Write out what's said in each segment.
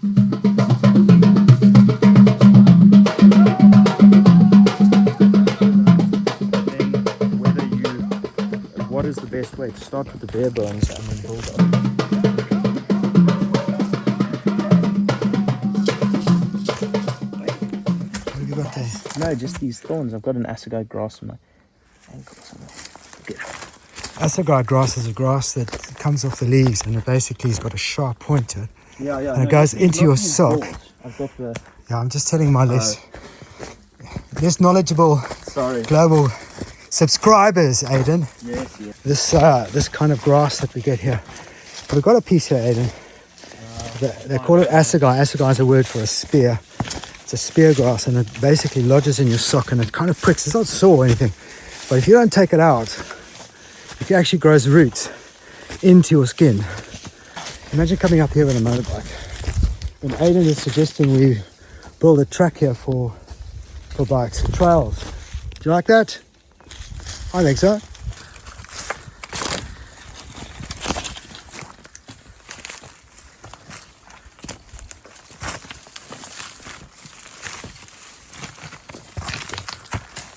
What is the best way to start with the bare bones and then build up? What have you got there? No, just these thorns. I've got an assegai grass on my ankle or something. Okay. Assegai grass is a grass that comes off the leaves and it basically has got a sharp point to it. Yeah. And it goes into your sock. I've got the... Yeah, I'm just telling my less knowledgeable global subscribers, Aidan. Yes. This kind of grass that we get here. But we've got a piece here, Aidan. They call it assegai. Assegai is a word for a spear. It's a spear grass and it basically lodges in your sock and it kind of pricks. It's not sore or anything. But if you don't take it out, it actually grows roots into your skin. Imagine coming up here with a motorbike. And Aidan is suggesting we build a track here for bikes, trails. Do you like that? I think so.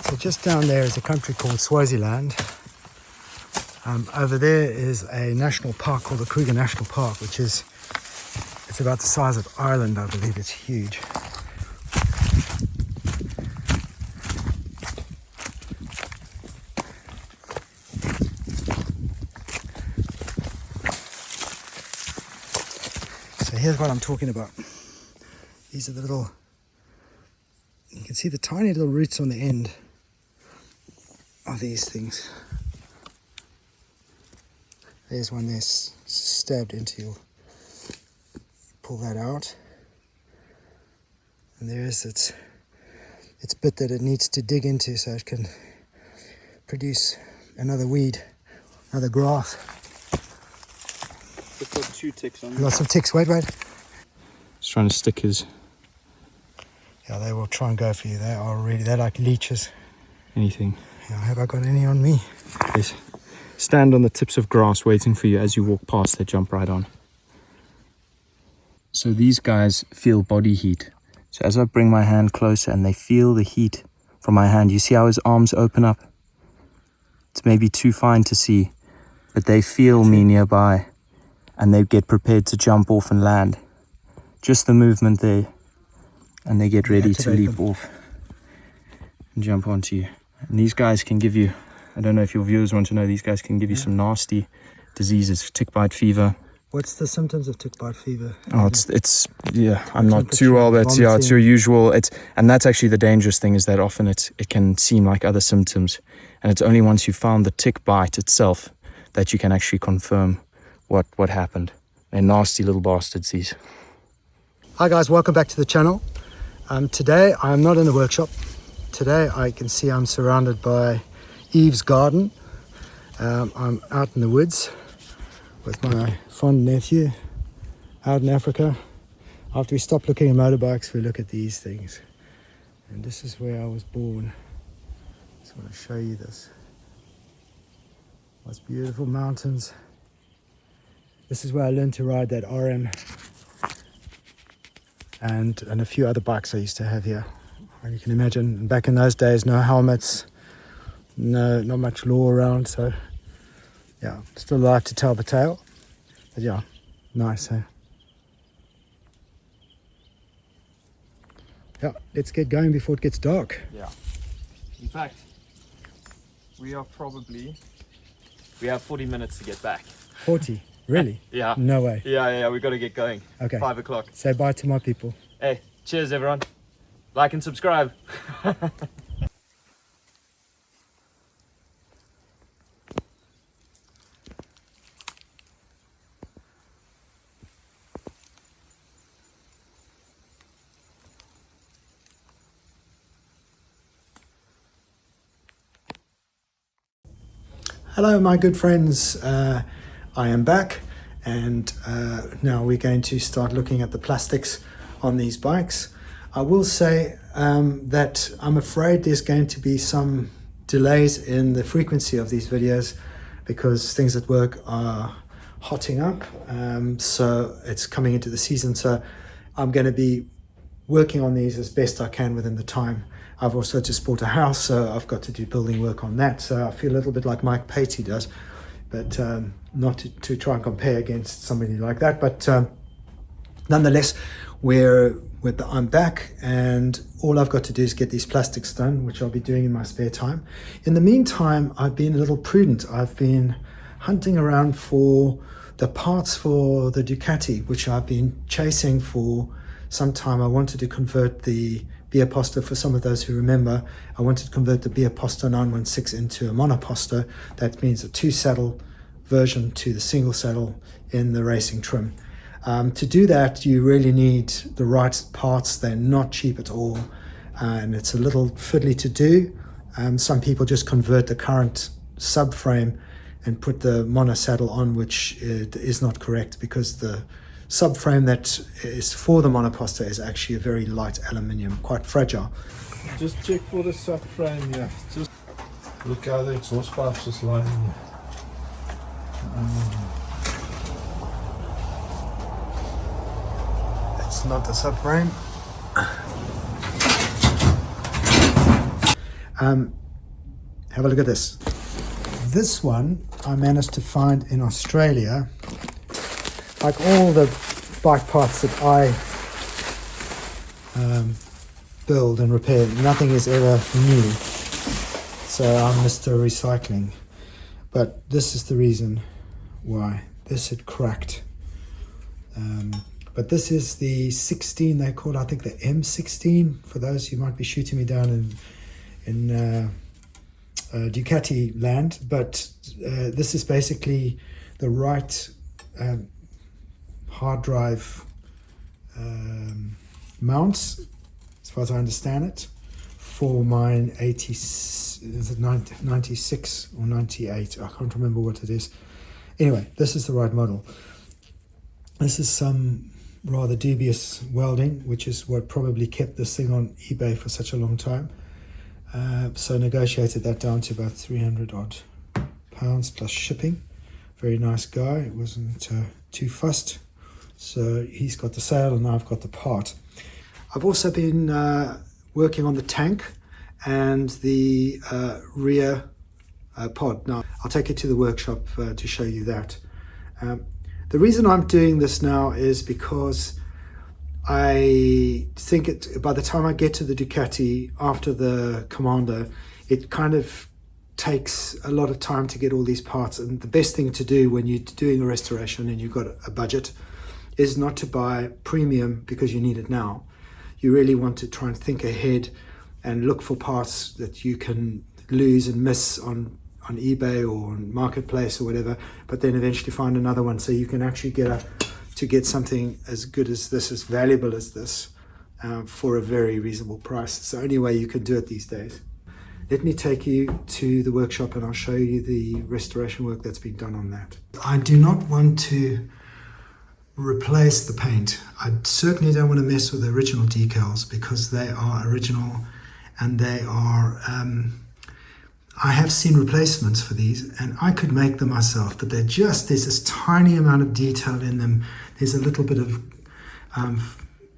So just down there is a country called Swaziland. Over there is a national park called the Kruger National Park, it's about the size of Ireland, I believe. It's huge. So here's what I'm talking about. These are the little, you can see the tiny little roots on the end of these things. There's one there stabbed into your, pull that out. And there's its bit that it needs to dig into so it can produce another weed, another grass. It's got 2 ticks on it. You got some ticks, wait. Just trying to stick his... Yeah, they will try and go for you. They're like leeches. anything. Yeah, have I got any on me? Yes. Stand on the tips of grass waiting for you. As you walk past, they jump right on. So these guys feel body heat. So as I bring my hand closer and they feel the heat from my hand, you see how his arms open up? It's maybe too fine to see, but they feel me nearby and they get prepared to jump off and land. Just the movement there, and they get ready to leap off and jump onto you. And these guys can give you, I don't know if your viewers want to know, these guys can give you some nasty diseases, tick bite fever. What's the symptoms of tick bite fever? Oh, it's yeah, I'm not too well, but yeah, it's your usual. And that's actually the dangerous thing, is that often it can seem like other symptoms, and it's only once you found the tick bite itself that you can actually confirm what happened. They're nasty little bastards, these. Hi guys, welcome back to the channel. Today I'm not in the workshop. Today I can see I'm surrounded by Eve's garden. I'm out in the woods with my fond nephew out in Africa. After we stop looking at motorbikes, we look at these things. And this is where I was born. Just want to show you this. Those beautiful mountains. This is where I learned to ride that RM and a few other bikes I used to have here. And you can imagine, back in those days, no helmets, not much law around, so yeah, still alive to tell the tale. But yeah, nice, eh? Yeah, let's get going before it gets dark. Yeah. In fact, we have 40 minutes to get back. 40? Really? Yeah. No way. Yeah, we got to get going. Okay. 5 o'clock. Say bye to my people. Hey, cheers everyone. Like and subscribe. Hello my good friends, I am back, and now we're going to start looking at the plastics on these bikes. I will say that I'm afraid there's going to be some delays in the frequency of these videos because things at work are hotting up, so it's coming into the season, so I'm going to be working on these as best I can within the time. I've also just bought a house, so I've got to do building work on that. So I feel a little bit like Mike Patey does, but not to try and compare against somebody like that. But nonetheless, I'm back, and all I've got to do is get these plastics done, which I'll be doing in my spare time. In the meantime, I've been a little prudent. I've been hunting around for the parts for the Ducati, which I've been chasing for some time. I wanted to convert the monoposto, for some of those who remember, I wanted to convert the monoposto 916 into a monoposto. That means a 2-saddle version to the single saddle in the racing trim. To do that, you really need the right parts. They're not cheap at all, and it's a little fiddly to do. Some people just convert the current subframe and put the mono saddle on, which is not correct, because the subframe that is for the monoposto is actually a very light aluminium, quite fragile. Just check for the subframe, yeah. Just look how the exhaust pipes is lying. It's not the subframe. Have a look at this. This one I managed to find in Australia. Like all the bike parts that I build and repair, nothing is ever new. So I'm Mr. Recycling. But this is the reason why. This had cracked. But this is the 16, they call it, I think, the M16, for those who might be shooting me down in Ducati land. But this is basically the right hard drive mounts, as far as I understand it, for mine 96 or 98. I can't remember what it is. Anyway, this is the right model. This is some rather dubious welding, which is what probably kept this thing on eBay for such a long time. So negotiated that down to about 300 odd pounds plus shipping. Very nice guy, wasn't too fussed. So he's got the sale and I've got the part. I've also been working on the tank and the rear pod. Now I'll take you to the workshop to show you that. The reason I'm doing this now is because I think by the time I get to the Ducati after the Commando, it kind of takes a lot of time to get all these parts. And the best thing to do when you're doing a restoration and you've got a budget is not to buy premium because you need it now. You really want to try and think ahead and look for parts that you can lose and miss on eBay or on Marketplace or whatever, but then eventually find another one, so you can actually get something as good as this, as valuable as this, for a very reasonable price. It's the only way you can do it these days. Let me take you to the workshop and I'll show you the restoration work that's been done on that. I do not want to replace the paint. I certainly don't want to mess with the original decals because they are original and they are I have seen replacements for these and I could make them myself, but there's this tiny amount of detail in them. There's a little bit of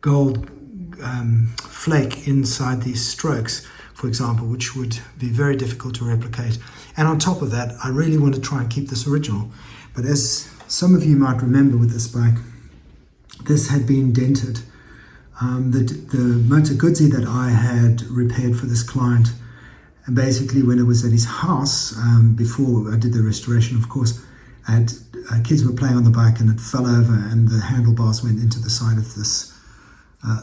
gold flake inside these strokes, for example, which would be very difficult to replicate. And on top of that, I really want to try and keep this original. But as some of you might remember with this bike, this had been dented. The Moto Guzzi that I had repaired for this client, and basically when it was at his house, before I did the restoration, of course, kids were playing on the bike and it fell over and the handlebars went into the side of this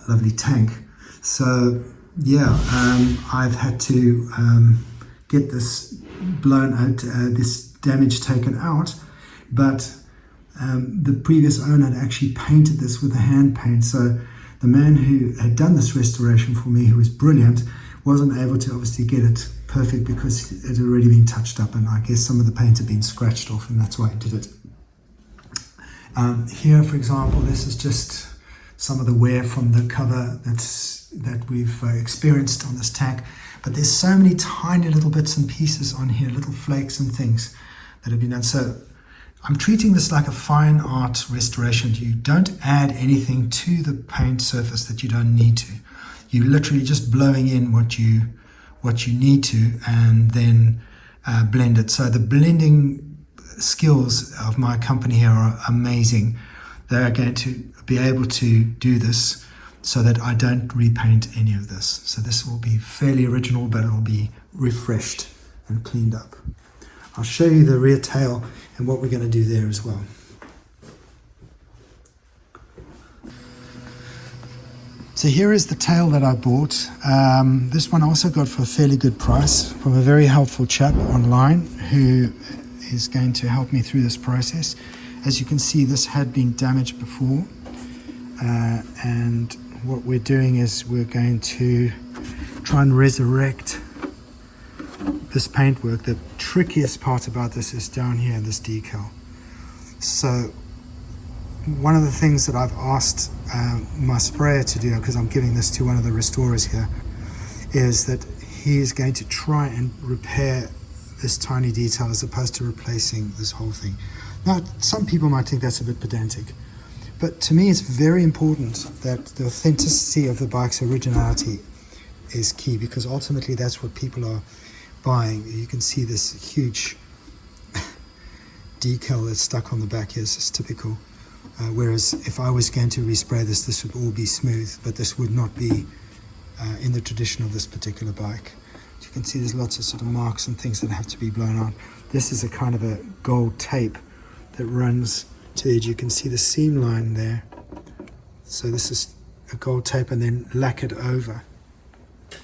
lovely tank. So yeah, I've had to get this blown out, this damage taken out, but the previous owner had actually painted this with a hand paint. So the man who had done this restoration for me, who was brilliant, wasn't able to obviously get it perfect because it had already been touched up, and I guess some of the paint had been scratched off, and that's why he did it. Here, for example, this is just some of the wear from the cover that we've experienced on this tank. But there's so many tiny little bits and pieces on here, little flakes and things that have been done. So I'm treating this like a fine art restoration. You don't add anything to the paint surface that you don't need to. You're literally just blowing in what you need to, and then blend it. So the blending skills of my company here are amazing. They are going to be able to do this so that I don't repaint any of this. So this will be fairly original, but it'll be refreshed and cleaned up. I'll show you the rear tail and what we're going to do there as well. So here is the tail that I bought. This one I also got for a fairly good price from a very helpful chap online who is going to help me through this process. As you can see, this had been damaged before, and what we're doing is we're going to try and resurrect this paintwork. The trickiest part about this is down here in this decal. So one of the things that I've asked my sprayer to do, because I'm giving this to one of the restorers here, is that he is going to try and repair this tiny detail as opposed to replacing this whole thing. Now, some people might think that's a bit pedantic, but to me it's very important that the authenticity of the bike's originality is key, because ultimately that's what people are buying. You can see this huge decal that's stuck on the back here. This is typical. Whereas if I was going to respray this, this would all be smooth, but this would not be in the tradition of this particular bike. As you can see, there's lots of sort of marks and things that have to be blown out. This is a kind of a gold tape that runs to the edge. You can see the seam line there. So this is a gold tape and then lacquered over.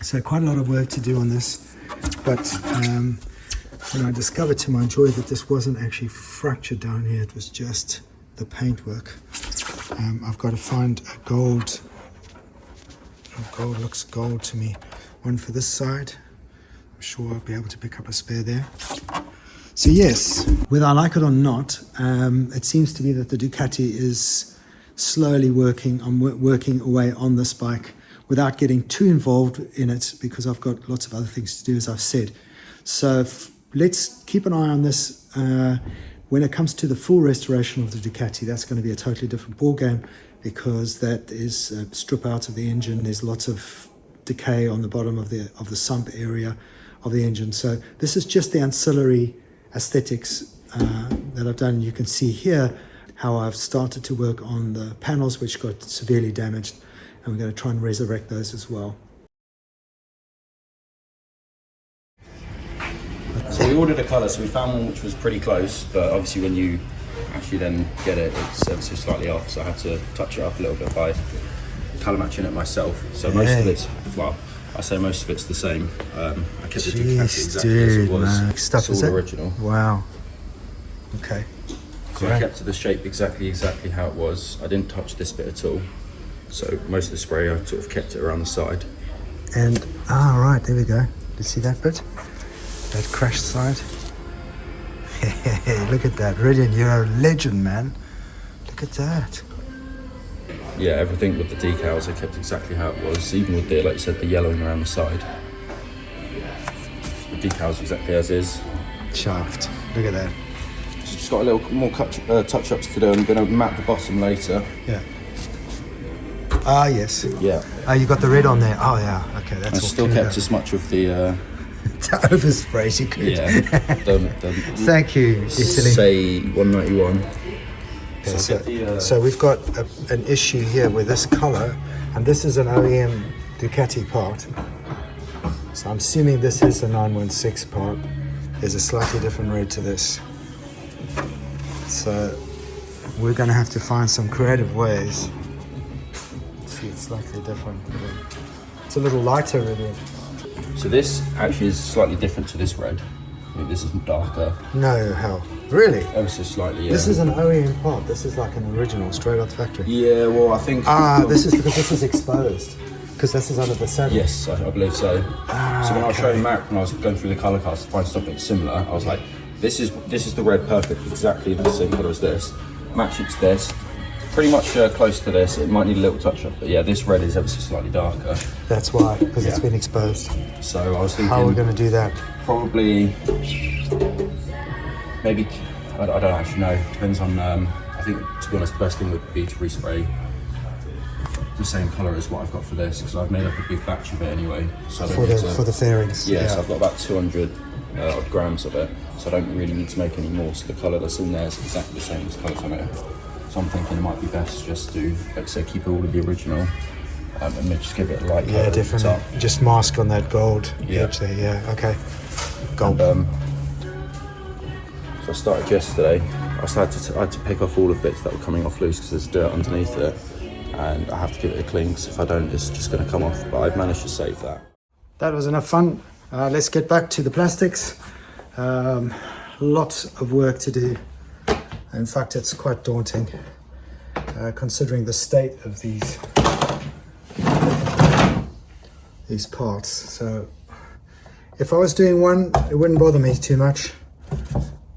So quite a lot of work to do on this, but when I discovered to my joy that this wasn't actually fractured down here, it was just the paintwork. I've got to find a gold. Gold looks gold to me. One for this side. I'm sure I'll be able to pick up a spare there. So yes, whether I like it or not, it seems to me that the Ducati is slowly working away on this bike without getting too involved in it, because I've got lots of other things to do, as I've said. So let's keep an eye on this. When it comes to the full restoration of the Ducati, that's going to be a totally different ball game, because that is a strip out of the engine. There's lots of decay on the bottom of the sump area of the engine. So this is just the ancillary aesthetics that I've done. You can see here how I've started to work on the panels which got severely damaged, and we're going to try and resurrect those as well. So we ordered a colour, so we found one which was pretty close, but obviously when you actually then get it, it's ever so slightly off, so I had to touch it up a little bit by colour matching it myself. So most of it's, well, I say most of it's the same. I kept the Ducati exactly as it was. Stuff it's all original. Wow. Okay. So I kept the shape exactly how it was. I didn't touch this bit at all. So most of the spray, I sort of kept it around the side. And, right, there we go. You see that bit? That crashed side. Look at that. Radiant, you're a legend, man. Look at that. Yeah, everything with the decals, I kept exactly how it was. Even with the, like you said, the yellowing around the side. The decals exactly as is. Shaft. Look at that. Just got a little more touch-ups to do. I'm going to matte the bottom later. Yeah. Yes. Yeah. You got the red on there. Oh, yeah. Okay, that's all. I still kept as much of the... to overspray as you could. Yeah. Don't Thank you, Italy. say 191. Okay, so we've got an issue here with this color, and this is an OEM Ducati part. So I'm assuming this is a 916 part. There's a slightly different red to this. So we're going to have to find some creative ways. See, it's slightly different. It's a little lighter really. So this actually is slightly different to this red. I think this is darker. No, hell. Really? Ever so slightly, yeah. This is an OEM part. This is like an original, straight out the factory. Yeah, well, I think... This is because this is exposed. Because this is under the saddle. Yes, I believe so. So when I was showing Mark, when I was going through the colour cards to find something similar, I was like, this is the red perfect, exactly the same colour as this. Match it to this. Pretty much close to this. It might need a little touch up, but yeah, this red is ever so slightly darker. That's why, because it's been exposed. So I was thinking... How are we going to do that? Probably... Maybe I don't actually know. Depends on. I think, to be honest, the best thing would be to respray the same colour as what I've got for this, because I've made up a big batch of it anyway. So I don't for the fairings. Yeah, so I've got about 200 odd grams of it, so I don't really need to make any more. So the colour that's in there is exactly the same as the colours on it. So I'm thinking it might be best just to, like I say, keep all of the original and then just give it a light colour. Yeah, definitely. Just mask on that gold edge there. Yeah, okay. Gold. And, so I started yesterday. I had to pick off all the bits that were coming off loose because there's dirt underneath it, and I have to give it a clean, because if I don't, it's just going to come off. But I've managed to save that. That was enough fun. Let's get back to the plastics. Lots of work to do. In fact, it's quite daunting, considering the state of these parts. So if I was doing one, it wouldn't bother me too much.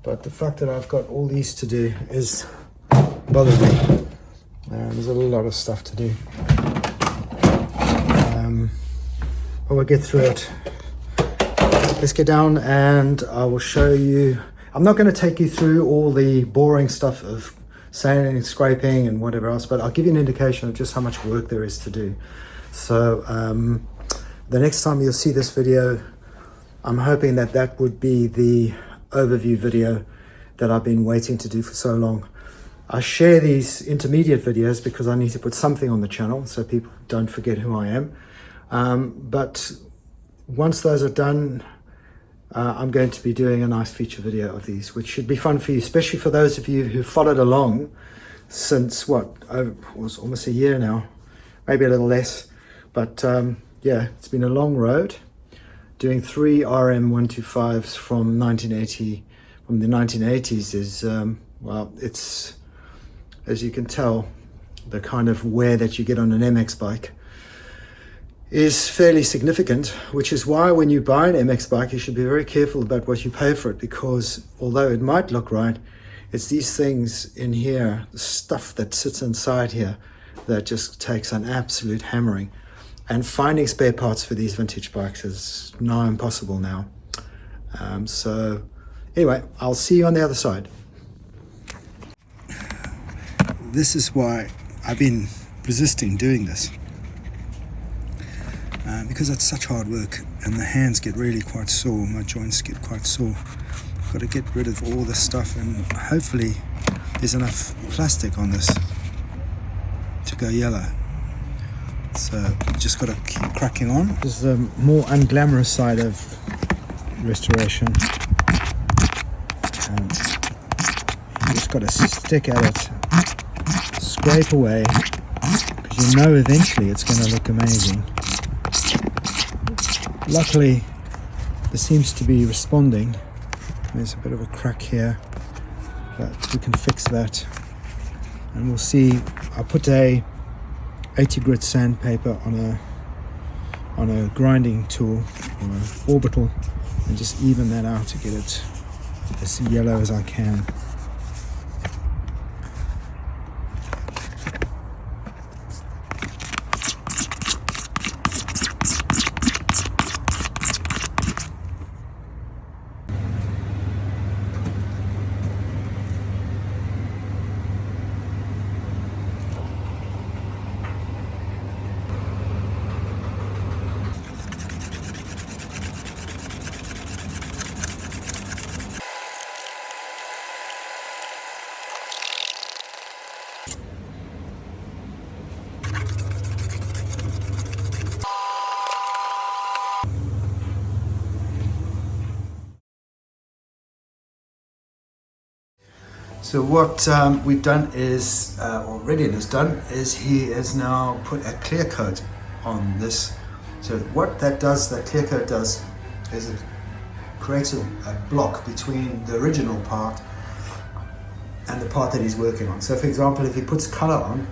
But the fact that I've got all these to do bothers me. There's a lot of stuff to do. But we'll get through it. Let's get down and I will show you. I'm not going to take you through all the boring stuff of sanding and scraping and whatever else, but I'll give you an indication of just how much work there is to do. So the next time you'll see this video, I'm hoping that would be the overview video that I've been waiting to do for so long. I share these intermediate videos because I need to put something on the channel so people don't forget who I am. But once those are done, I'm going to be doing a nice feature video of these, which should be fun for you, especially for those of you who followed along since it was almost a year now, maybe a little less. But yeah, it's been a long road. Doing 3 RM 125s from the 1980s is, well, it's, as you can tell, the kind of wear that you get on an MX bike is fairly significant, which is why when you buy an MX bike, you should be very careful about what you pay for it, because although it might look right, it's these things in here, the stuff that sits inside here, that just takes an absolute hammering. And finding spare parts for these vintage bikes is nigh impossible now. So anyway, I'll see you on the other side. This is why I've been resisting doing this. Because it's such hard work and the hands get really quite sore, my joints get quite sore. I've got to get rid of all this stuff, and hopefully there's enough plastic on this to go yellow. So just got to keep cracking on. This is the more unglamorous side of restoration. You just got to stick at it, scrape away, because you know eventually it's going to look amazing. Luckily, this seems to be responding. There's a bit of a crack here, but we can fix that. And we'll see. I put a 80 grit sandpaper on a grinding tool, or an orbital, and just even that out to get it as yellow as I can. So what we've done is, or Redian has done, is he has now put a clear coat on this. So what that does, that clear coat does, is it creates a block between the original part and the part that he's working on. So for example, if he puts color on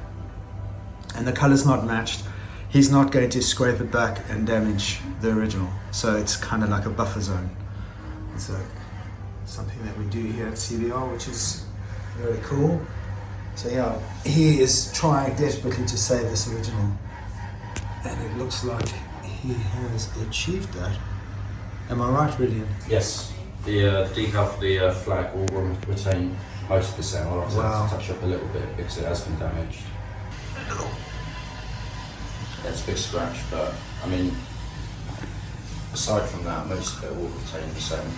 and the color's not matched, he's not going to scrape it back and damage the original. So it's kind of like a buffer zone. It's something that we do here at CBR, which is very cool. So yeah, he is trying desperately to save this original, and it looks like he has achieved that. Am I right, Redian? Yes. The decal for the flag will retain most of the same. I'll Wow. touch up a little bit because it has been damaged. It's a big scratch, but I mean, aside from that, most of it will retain the same.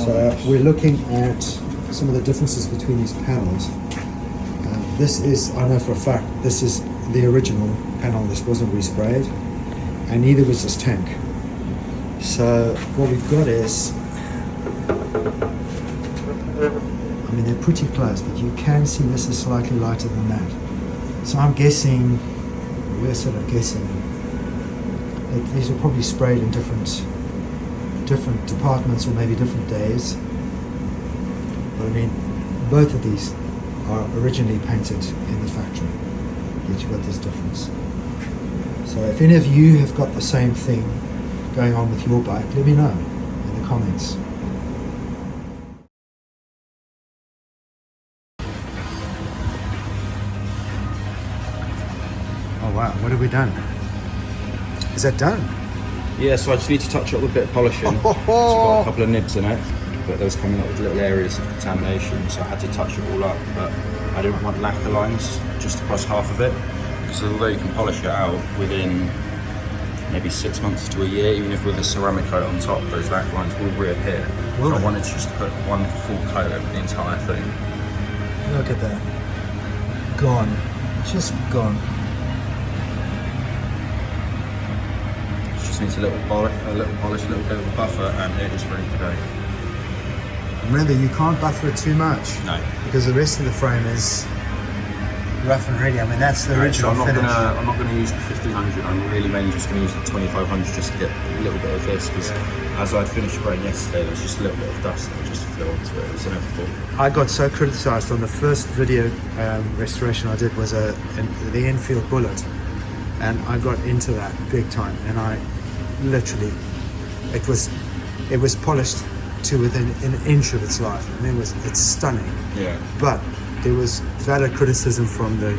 So we're looking at some of the differences between these panels. This is, I know for a fact, this is the original panel. This wasn't resprayed, and neither was this tank. So what we've got is, I mean, they're pretty close, but you can see this is slightly lighter than that. So I'm guessing, we're sort of guessing, that these were probably sprayed in different departments or maybe different days. But I mean, both of these are originally painted in the factory, yet you've got this difference. So if any of you have got the same thing going on with your bike, let me know in the comments. Oh wow, what have we done? Is that done? Yeah, so I just need to touch up with a bit of polishing. It's got a couple of nibs in it, but there was coming up with little areas of contamination, so I had to touch it all up. But I didn't want lacquer lines just across half of it, because although you can polish it out within maybe 6 months to a year, even if with a ceramic coat on top, those lacquer lines will reappear. Will So I they? wanted to just put one full coat over the entire thing. Look at that. Gone. Just gone. Just needs a little polish, a little bit of a buffer, and it is ready to go. Remember, you can't buffer it too much. No. Because the rest of the frame is rough and ready. I mean, that's the original so finish. I'm not gonna use the 1500. I'm really mainly just gonna use the 2500 just to get a little bit of this, because as I finished spraying yesterday, there was just a little bit of dust that just flew onto it. It was inevitable. I got so criticised on the first video restoration I did was the Enfield Bullet, and I got into that big time, and I literally, it was polished to within an inch of its life. I mean, it's stunning. Yeah. But there was valid criticism from the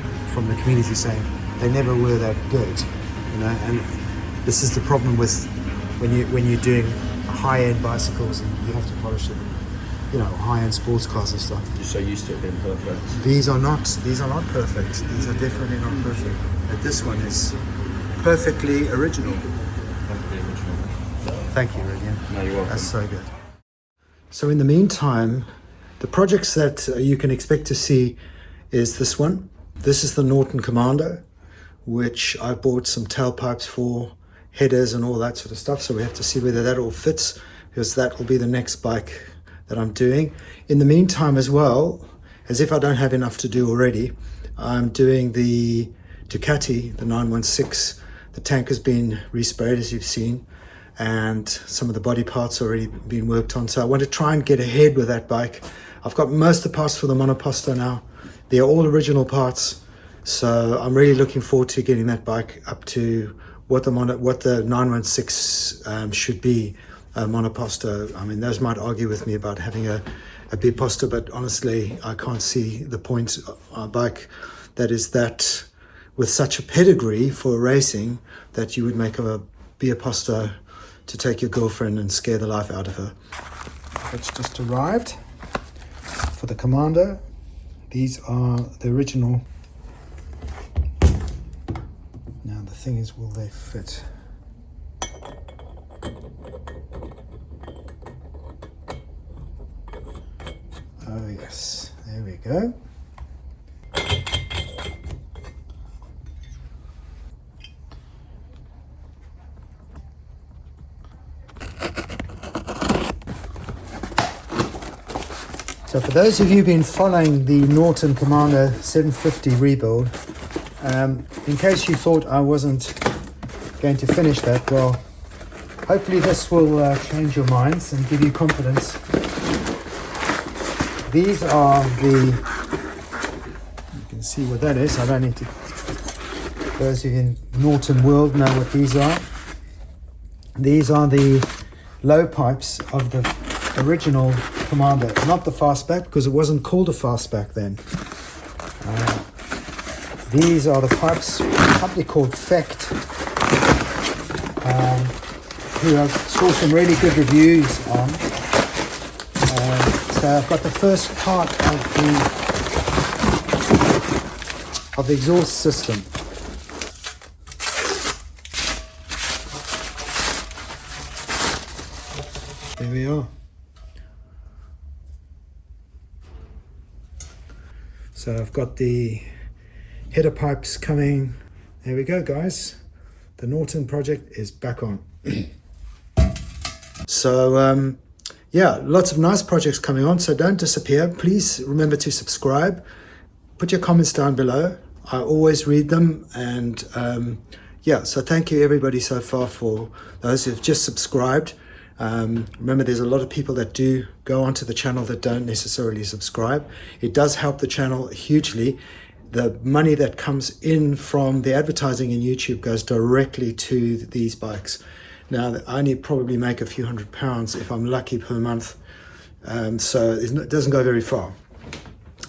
community saying they never were that good, you know. And this is the problem with when you're doing high-end bicycles and you have to polish it, you know, high-end sports cars and stuff. You're so used to it being perfect. These are not perfect. These are definitely not perfect. But this one is perfectly original. Perfectly original. Thank you, William. No, you're welcome. That's so good. So in the meantime, the projects that you can expect to see is this one. This is the Norton Commando, which I bought some tailpipes for, headers and all that sort of stuff. So we have to see whether that all fits, because that will be the next bike that I'm doing. In the meantime as well, as if I don't have enough to do already, I'm doing the Ducati, the 916. The tank has been resprayed, as you've seen, and some of the body parts already been worked on. So I want to try and get ahead with that bike. I've got most of the parts for the monoposto now. They're all original parts. So I'm really looking forward to getting that bike up to what the 916 should be, a monoposto. I mean, those might argue with me about having a biposto, but honestly, I can't see the point of a bike that is that with such a pedigree for racing that you would make a biposto to take your girlfriend and scare the life out of her. It's just arrived for the Commando. These are the original. Now the thing is, will they fit? Oh yes, there we go. So for those of you who've been following the Norton Commando 750 rebuild, in case you thought I wasn't going to finish that, well, hopefully this will change your minds and give you confidence. These are you can see what that is. I don't need to, those of you in Norton world know what these are. These are the low pipes of the original Commando, not the fastback, because it wasn't called a fastback then. These are the pipes, a company called Fect, who I saw some really good reviews on. So I've got the first part of the exhaust system. There we are. So I've got the header pipes coming. There we go, guys. The Norton project is back on. So yeah, lots of nice projects coming on, so don't disappear. Please remember to subscribe. Put your comments down below. I always read them, and yeah, so thank you everybody so far for those who've just subscribed. Remember, there's a lot of people that do go onto the channel that don't necessarily subscribe. It does help the channel hugely. The money that comes in from the advertising in YouTube goes directly to these bikes. Now, I only probably make a few £100 if I'm lucky per month, so it doesn't go very far.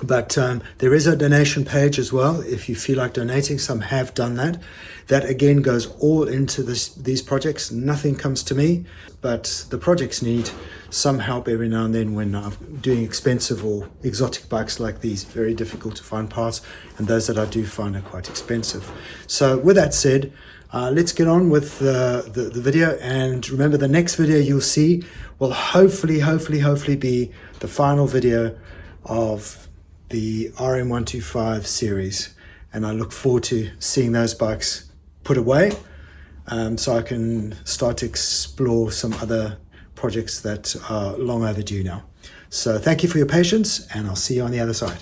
But there is a donation page as well if you feel like donating. Some have done that. That again goes all into these projects. Nothing comes to me, but the projects need some help every now and then when I'm doing expensive or exotic bikes like these. Very difficult to find parts, and those that I do find are quite expensive. So with that said, let's get on with the video. And remember, the next video you'll see will hopefully be the final video of the RM125 series, and I look forward to seeing those bikes put away, so I can start to explore some other projects that are long overdue now. So thank you for your patience, and I'll see you on the other side.